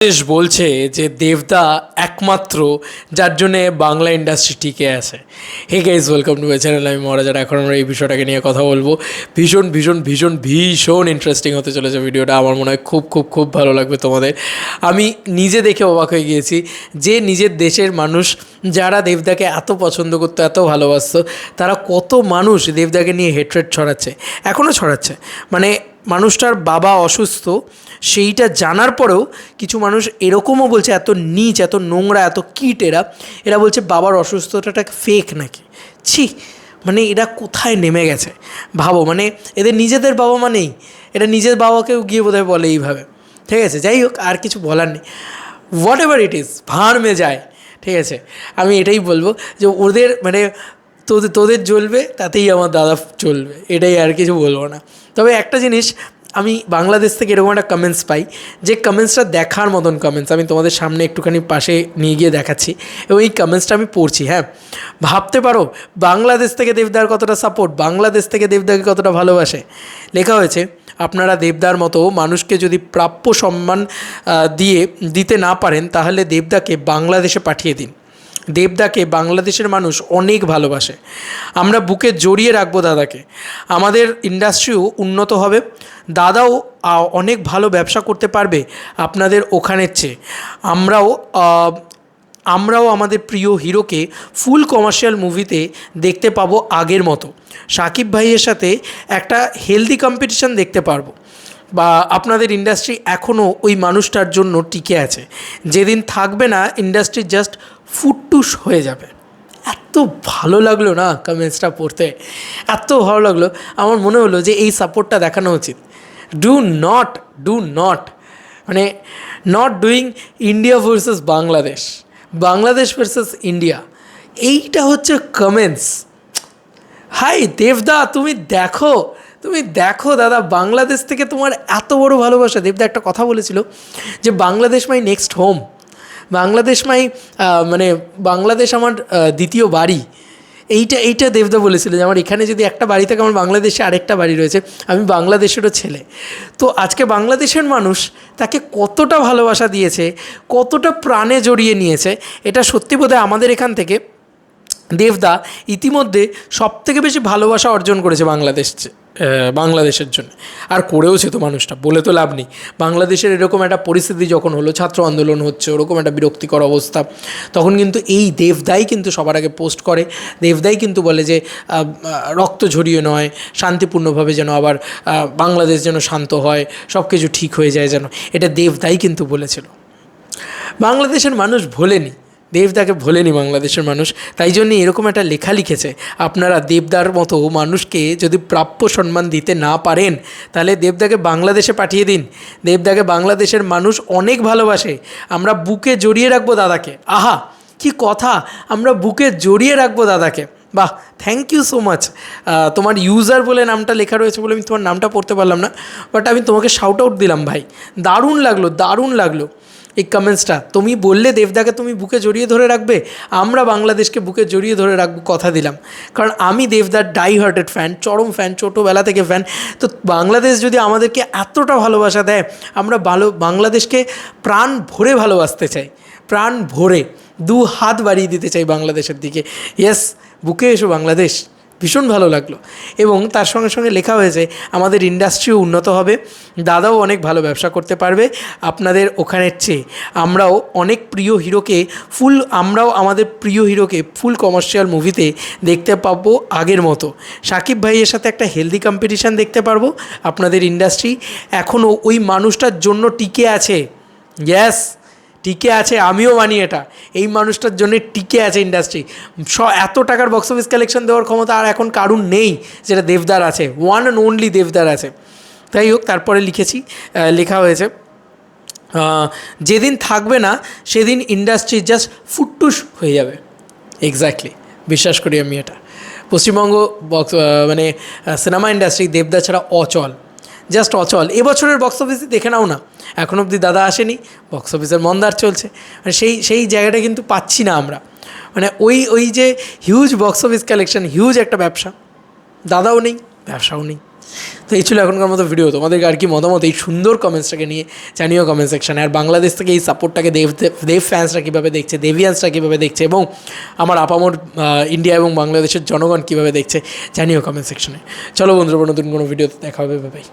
দেশ বলছে যে দেবদা একমাত্র যার জন্যে বাংলা ইন্ডাস্ট্রি টিকে আছে। Hey guys, welcome to my channel. আমি মহারাজার। এখন আমরা এই বিষয়টাকে নিয়ে কথা বলবো। ভীষণ ভীষণ ভীষণ ভীষণ ইন্টারেস্টিং হতে চলেছে ভিডিওটা। আমার মনে হয় খুব খুব খুব ভালো লাগবে তোমাদের। আমি নিজে দেখে অবাক হয়ে গিয়েছি যে নিজের দেশের মানুষ যারা দেবদাকে এত পছন্দ করতো, এত ভালোবাসতো, তারা কত মানুষ দেবদাকে নিয়ে হেট্রেট ছড়াচ্ছে, এখনও ছড়াচ্ছে। মানে মানুষটার বাবা অসুস্থ, সেইটা জানার পরেও কিছু মানুষ এরকমও বলছে, এত নীচ, এত নোংরা, এত কিট এরা বলছে বাবার অসুস্থতাটা ফেক নাকি। ছি, মানে এরা কোথায় নেমে গেছে ভাবো। মানে এদের নিজেদের বাবা মা নেই, এরা নিজের বাবাকেও গিয়ে বোধহয় বলে এইভাবে। ঠিক আছে, যাই হোক, আর কিছু বলার নেই। হোয়াট এভার ইট ইজ, ভাঁড় মে যায়। ঠিক আছে, আমি এটাই বলবো যে ওদের মানে তোদের জ্বলবে তাতেই আমার দাদা চলবে, এটাই, আর কিছু বলবো না। তবে একটা জিনিস, আমি বাংলাদেশ থেকে এরকম একটা কমেন্টস পাই, যে কমেন্টসটা দেখার মতন কমেন্টস। আমি তোমাদের সামনে একটুখানি পাশে নিয়ে গিয়ে দেখাচ্ছি এবং এই কমেন্টসটা আমি পড়ছি। হ্যাঁ, ভাবতে পারো বাংলাদেশ থেকে দেবদার কতটা সাপোর্ট, বাংলাদেশ থেকে দেবদাকে কতটা ভালোবাসে। লেখা হয়েছে, আপনারা দেবদার মতো মানুষকে যদি প্রাপ্য সম্মান দিতে না পারেন, তাহলে দেবদাকে বাংলাদেশে পাঠিয়ে দিন। দেবদাকে বাংলাদেশের মানুষ অনেক ভালোবাসে। আমরা বুকে জড়িয়ে রাখবো দাদাকে। আমাদের ইন্ডাস্ট্রিও উন্নত হবে, দাদাও অনেক ভালো ব্যবসা করতে পারবে আপনাদের ওখানের চেয়ে। আমরাও আমাদের প্রিয় হিরোকে ফুল কমার্শিয়াল মুভিতে দেখতে পাবো আগের মতো। শাকিব ভাইয়ের সাথে একটা হেলদি কম্পিটিশন দেখতে পারবো। বা আপনাদের ইন্ডাস্ট্রি এখনও ওই মানুষটার জন্য টিকে আছে। যেদিন থাকবে না, ইন্ডাস্ট্রি জাস্ট ফুটটুস হয়ে যাবে। এত ভালো লাগলো না কমেন্টসটা পড়তে, এত ভালো লাগলো। আমার মনে হলো যে এই সাপোর্টটা দেখানো উচিত। ডু নট মানে not doing India versus Bangladesh, Bangladesh versus India, এইটা হচ্ছে কমেন্টস। হাই দেবদা, তুমি দেখো দাদা, বাংলাদেশ থেকে তোমার এত বড় ভালোবাসা। দেবদা একটা কথা বলেছিল যে Bangladesh my next home, Bangladesh মানে বাংলাদেশ আমার দ্বিতীয় বাড়ি। এইটা দেবদা বলেছিল যে আমার এখানে যদি একটা বাড়ি থাকে, আমার বাংলাদেশে আরেকটা বাড়ি রয়েছে, আমি বাংলাদেশেরও ছেলে। তো আজকে বাংলাদেশের মানুষ তাকে কতটা ভালোবাসা দিয়েছে, কতটা প্রাণে জড়িয়ে নিয়েছে, এটা সত্যি বোধহয় আমাদের এখান থেকে দেবদা ইতিমধ্যে সবথেকে বেশি ভালোবাসা অর্জন করেছে বাংলাদেশের জন্য। আর করেওছে তো মানুষটা, বলে তো লাভ নেই। বাংলাদেশের এরকম একটা পরিস্থিতি যখন হলো, ছাত্র আন্দোলন হচ্ছে, ওরকম একটা বিরক্তিকর অবস্থা, তখন কিন্তু এই দেবদাই কিন্তু সবার আগে পোস্ট করে। দেবদাই কিন্তু বলে যে রক্ত ঝরিয়ে নয়, শান্তিপূর্ণভাবে যেন আবার বাংলাদেশ যেন শান্ত হয়, সব কিছু ঠিক হয়ে যায় যেন, এটা দেবদাই কিন্তু বলেছিল। বাংলাদেশের মানুষ ভোলেনি, দেবদাকে ভোলেনি বাংলাদেশের মানুষ। তাই জন্যে এরকম একটা লেখা লিখেছে, আপনারা দেবদার মতো মানুষকে যদি প্রাপ্য সম্মান দিতে না পারেন, তাহলে দেবদাকে বাংলাদেশে পাঠিয়ে দিন। দেবদাকে বাংলাদেশের মানুষ অনেক ভালোবাসে, আমরা বুকে জড়িয়ে রাখবো দাদাকে। আহা, কি কথা, আমরা বুকে জড়িয়ে রাখবো দাদাকে। বাহ, থ্যাংক ইউ সো মাচ। তোমার ইউজার বলে নামটা লেখা রয়েছে বলে আমি তোমার নামটা পড়তে পারলাম না, বাট আমি তোমাকে শাউট আউট দিলাম ভাই। দারুণ লাগলো এই কমেন্টসটা। তুমি বললে দেবদাকে তুমি বুকে জড়িয়ে ধরে রাখবে, আমরা বাংলাদেশকে বুকে জড়িয়ে ধরে রাখবো, কথা দিলাম। কারণ আমি দেবদার ডাই হার্টেড ফ্যান, চরম ফ্যান, ছোটোবেলা থেকে ফ্যান। তো বাংলাদেশ যদি আমাদেরকে এতটা ভালোবাসা দেয়, আমরা বাংলাদেশকে প্রাণ ভরে ভালোবাসতে চাই, প্রাণ ভরে দু হাত বাড়িয়ে দিতে চাই বাংলাদেশের দিকে। ইয়েস, বুকে এসো বাংলাদেশ। ভীষণ ভালো লাগলো। এবং তার সঙ্গে সঙ্গে লেখা হয়েছে, আমাদের ইন্ডাস্ট্রিও উন্নত হবে, দাদাও অনেক ভালো ব্যবসা করতে পারবে আপনাদের ওখানের চেয়ে। আমরাও আমাদের প্রিয় হিরোকে ফুল কমার্শিয়াল মুভিতে দেখতে পাবো আগের মতো। শাকিব ভাইয়ের সাথে একটা হেলদি কম্পিটিশান দেখতে পারবো। আপনাদের ইন্ডাস্ট্রি এখনও ওই মানুষটার জন্য টিকে আছে। ইয়েস, টিকে আছে, আমিও মানি এটা। এই মানুষটার জন্য টিকে আছে ইন্ডাস্ট্রি। এত টাকার বক্স অফিস কালেকশন দেওয়ার ক্ষমতা আর এখন কারুর নেই, যেটা দেবদার আছে, ওয়ান অ্যান্ড অনলি দেবদার আছে। তাই হোক, তারপরে লেখা হয়েছে, যেদিন থাকবে না সেদিন ইন্ডাস্ট্রি জাস্ট ফুটটুস হয়ে যাবে। এক্স্যাক্টলি, বিশ্বাস করি আমি এটা। পশ্চিমবঙ্গ মানে সিনেমা ইন্ডাস্ট্রি দেবদা ছাড়া অচল, জাস্ট অচল। এবছরের বক্স অফিসে দেখে নাও না, এখন অবধি দাদা আসেনি, বক্স অফিসের মন্দার চলছে। মানে সেই জায়গাটা কিন্তু পাচ্ছি না আমরা। মানে ওই যে huge box office collection, huge একটা ব্যবসা, দাদাও নেই, ব্যবসাও নেই। তো এই ছিল এখনকার মতো ভিডিও। তোমাদেরকে আর কি মতামত এই সুন্দর কমেন্টসটাকে নিয়ে জানিও কমেন্ট সেকশানে। আর বাংলাদেশ থেকে এই সাপোর্টটাকে দেব ফ্যান্সরা কীভাবে দেখছে, দেবিয়ান্সরা কীভাবে দেখছে এবং আমার আপামর ইন্ডিয়া এবং বাংলাদেশের জনগণ কীভাবে দেখছে জানিও কমেন্ট সেকশানে। চলো বন্ধুরা, নতুন কোনো ভিডিওতে দেখা হবে, বাই।